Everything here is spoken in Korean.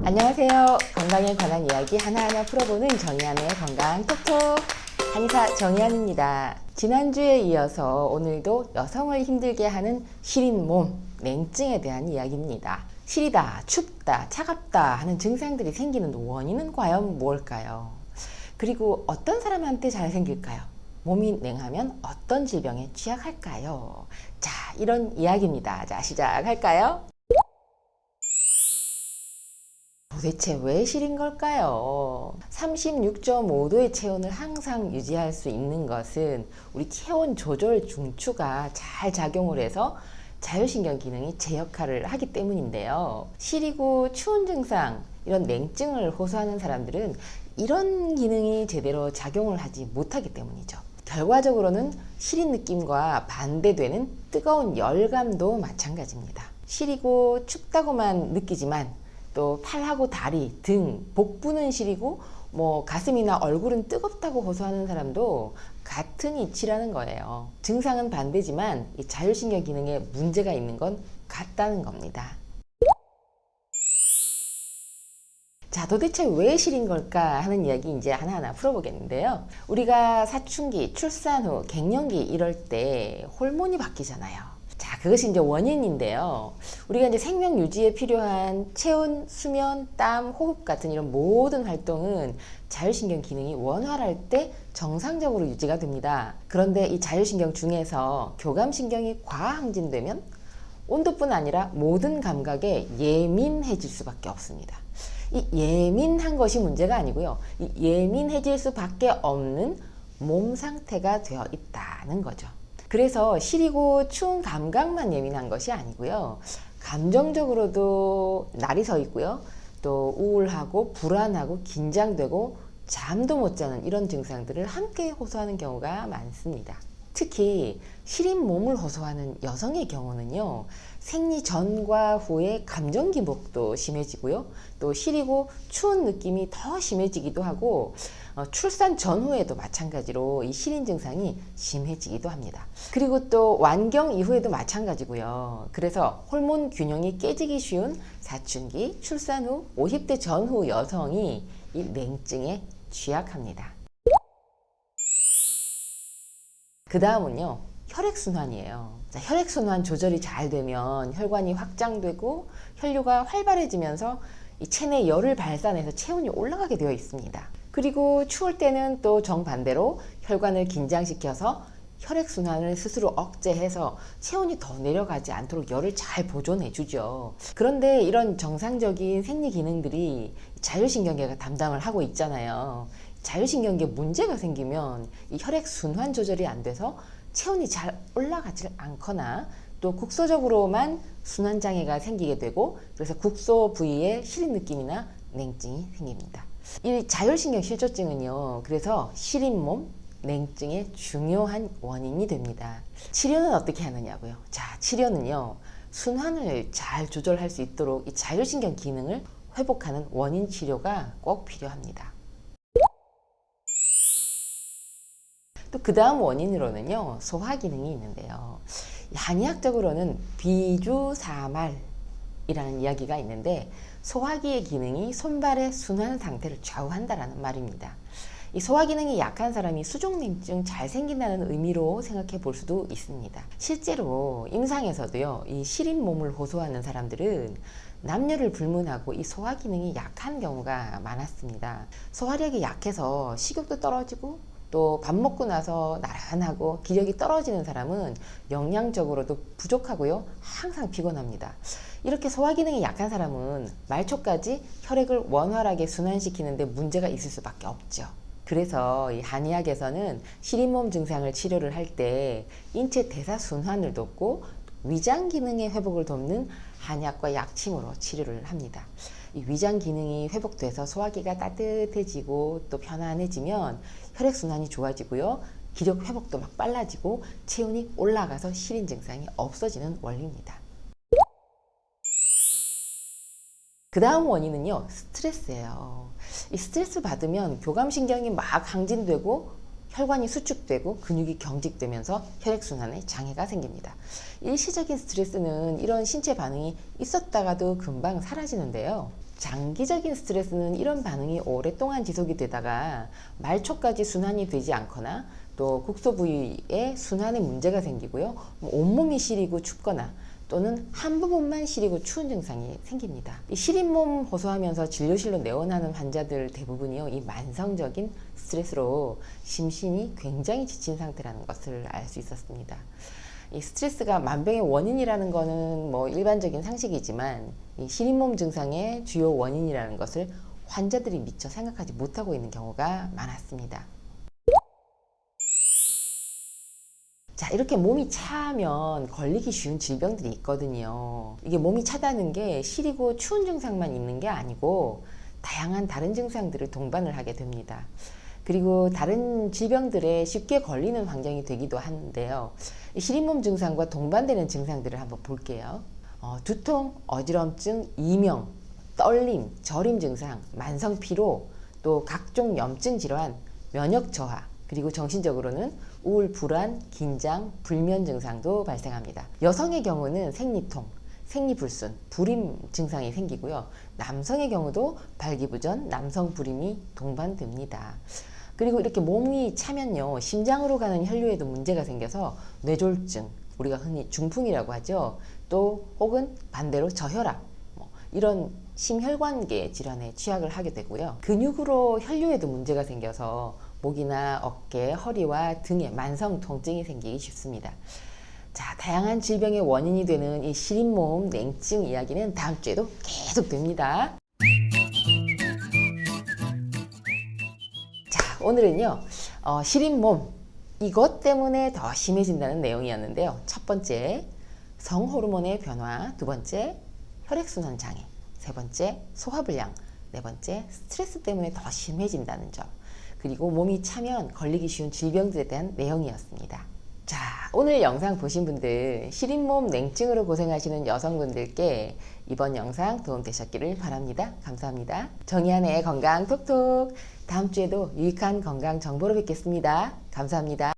안녕하세요. 건강에 관한 이야기 하나하나 풀어보는 정의안의 건강 톡톡 한의사 정의안입니다. 지난주에 이어서 오늘도 여성을 힘들게 하는 시린 몸, 냉증에 대한 이야기입니다. 시리다, 춥다, 차갑다 하는 증상들이 생기는 원인은 과연 무엇일까요? 그리고 어떤 사람한테 잘 생길까요? 몸이 냉하면 어떤 질병에 취약할까요? 자, 이런 이야기입니다. 자, 시작할까요? 도대체 왜 시린 걸까요? 36.5도의 체온을 항상 유지할 수 있는 것은 우리 체온 조절 중추가 잘 작용을 해서 자율신경 기능이 제 역할을 하기 때문인데요. 시리고 추운 증상, 이런 냉증을 호소하는 사람들은 이런 기능이 제대로 작용을 하지 못하기 때문이죠. 결과적으로는 시린 느낌과 반대되는 뜨거운 열감도 마찬가지입니다. 시리고 춥다고만 느끼지만 또 팔하고 다리, 등, 복부는 시리고 가슴이나 얼굴은 뜨겁다고 호소하는 사람도 같은 이치라는 거예요. 증상은 반대지만 이 자율신경 기능에 문제가 있는 건 같다는 겁니다. 자, 도대체 왜 시린 걸까 하는 이야기 이제 하나하나 풀어보겠는데요. 우리가 사춘기, 출산 후, 갱년기 이럴 때 호르몬이 바뀌잖아요. 자, 그것이 이제 원인인데요. 우리가 이제 생명 유지에 필요한 체온, 수면, 땀, 호흡 같은 이런 모든 활동은 자율신경 기능이 원활할 때 정상적으로 유지가 됩니다. 그런데 이 자율신경 중에서 교감신경이 과항진되면 온도뿐 아니라 모든 감각에 예민해질 수밖에 없습니다. 이 예민한 것이 문제가 아니고요. 이 예민해질 수밖에 없는 몸 상태가 되어 있다는 거죠. 그래서 시리고 추운 감각만 예민한 것이 아니고요. 감정적으로도 날이 서 있고요. 또 우울하고 불안하고 긴장되고 잠도 못 자는 이런 증상들을 함께 호소하는 경우가 많습니다. 특히 시린 몸을 호소하는 여성의 경우는요, 생리 전과 후에 감정 기복도 심해지고요, 또 시리고 추운 느낌이 더 심해지기도 하고, 출산 전후에도 마찬가지로 이 시린 증상이 심해지기도 합니다. 그리고 또 완경 이후에도 마찬가지고요. 그래서 호르몬 균형이 깨지기 쉬운 사춘기, 출산 후, 50대 전후 여성이 이 냉증에 취약합니다. 그 다음은요, 혈액순환이에요. 자, 혈액순환 조절이 잘 되면 혈관이 확장되고 혈류가 활발해지면서 이 체내 열을 발산해서 체온이 올라가게 되어 있습니다. 그리고 추울 때는 또 정반대로 혈관을 긴장시켜서 혈액순환을 스스로 억제해서 체온이 더 내려가지 않도록 열을 잘 보존해 주죠. 그런데 이런 정상적인 생리 기능들이 자율신경계가 담당을 하고 있잖아요. 자율신경계에 문제가 생기면 이 혈액순환 조절이 안 돼서 체온이 잘 올라가지 않거나 또 국소적으로만 순환장애가 생기게 되고, 그래서 국소 부위에 시린 느낌이나 냉증이 생깁니다. 이 자율신경 실조증은요, 그래서 시린 몸, 냉증의 중요한 원인이 됩니다. 치료는 어떻게 하느냐고요? 자, 치료는요, 순환을 잘 조절할 수 있도록 이 자율신경 기능을 회복하는 원인 치료가 꼭 필요합니다. 또 그 다음 원인으로는요, 소화 기능이 있는데요. 한의학적으로는 비주사말이라는 이야기가 있는데, 소화기의 기능이 손발의 순환 상태를 좌우한다는 말입니다. 이 소화 기능이 약한 사람이 수족냉증 잘 생긴다는 의미로 생각해 볼 수도 있습니다. 실제로 임상에서도요, 이 시린 몸을 호소하는 사람들은 남녀를 불문하고 이 소화 기능이 약한 경우가 많았습니다. 소화력이 약해서 식욕도 떨어지고 또 밥 먹고 나서 나른하고 기력이 떨어지는 사람은 영양적으로도 부족하고요, 항상 피곤합니다. 이렇게 소화 기능이 약한 사람은 말초까지 혈액을 원활하게 순환시키는데 문제가 있을 수밖에 없죠. 그래서 이 한의학에서는 시린몸 증상을 치료를 할 때 인체 대사 순환을 돕고 위장 기능의 회복을 돕는 한약과 약침으로 치료를 합니다. 이 위장 기능이 회복돼서 소화기가 따뜻해지고 또 편안해지면 혈액순환이 좋아지고요, 기력 회복도 막 빨라지고 체온이 올라가서 시린 증상이 없어지는 원리입니다. 그 다음 원인은요, 스트레스예요. 이 스트레스 받으면 교감신경이 막 항진되고 혈관이 수축되고 근육이 경직되면서 혈액순환에 장애가 생깁니다. 일시적인 스트레스는 이런 신체 반응이 있었다가도 금방 사라지는데요. 장기적인 스트레스는 이런 반응이 오랫동안 지속이 되다가 말초까지 순환이 되지 않거나 또 국소 부위에 순환에 문제가 생기고요. 온몸이 시리고 춥거나 또는 한 부분만 시리고 추운 증상이 생깁니다. 이 시린 몸 호소하면서 진료실로 내원하는 환자들 대부분이요, 이 만성적인 스트레스로 심신이 굉장히 지친 상태라는 것을 알 수 있었습니다. 이 스트레스가 만병의 원인이라는 것은 뭐 일반적인 상식이지만 이 시린 몸 증상의 주요 원인이라는 것을 환자들이 미처 생각하지 못하고 있는 경우가 많았습니다. 자, 이렇게 몸이 차면 걸리기 쉬운 질병들이 있거든요. 이게 몸이 차다는 게 시리고 추운 증상만 있는 게 아니고 다양한 다른 증상들을 동반을 하게 됩니다. 그리고 다른 질병들에 쉽게 걸리는 환경이 되기도 하는데요. 이 시린몸 증상과 동반되는 증상들을 한번 볼게요. 두통, 어지럼증, 이명, 떨림, 저림 증상, 만성 피로, 또 각종 염증 질환, 면역 저하, 그리고 정신적으로는 우울, 불안, 긴장, 불면 증상도 발생합니다. 여성의 경우는 생리통, 생리불순, 불임 증상이 생기고요. 남성의 경우도 발기부전, 남성 불임이 동반됩니다. 그리고 이렇게 몸이 차면요, 심장으로 가는 혈류에도 문제가 생겨서 뇌졸중, 우리가 흔히 중풍이라고 하죠. 또 혹은 반대로 저혈압, 이런 심혈관계 질환에 취약을 하게 되고요. 근육으로 혈류에도 문제가 생겨서 목이나 어깨, 허리와 등에 만성 통증이 생기기 쉽습니다. 자, 다양한 질병의 원인이 되는 이 시린몸 냉증 이야기는 다음 주에도 계속 됩니다. 자, 오늘은요, 시린몸, 이것 때문에 더 심해진다는 내용이었는데요. 첫 번째, 성호르몬의 변화. 두 번째, 혈액순환 장애. 세 번째, 소화불량. 네 번째, 스트레스 때문에 더 심해진다는 점. 그리고 몸이 차면 걸리기 쉬운 질병들에 대한 내용이었습니다. 자, 오늘 영상 보신 분들, 시린몸 냉증으로 고생하시는 여성분들께 이번 영상 도움되셨기를 바랍니다. 감사합니다. 정의한의 건강 톡톡. 다음 주에도 유익한 건강 정보로 뵙겠습니다. 감사합니다.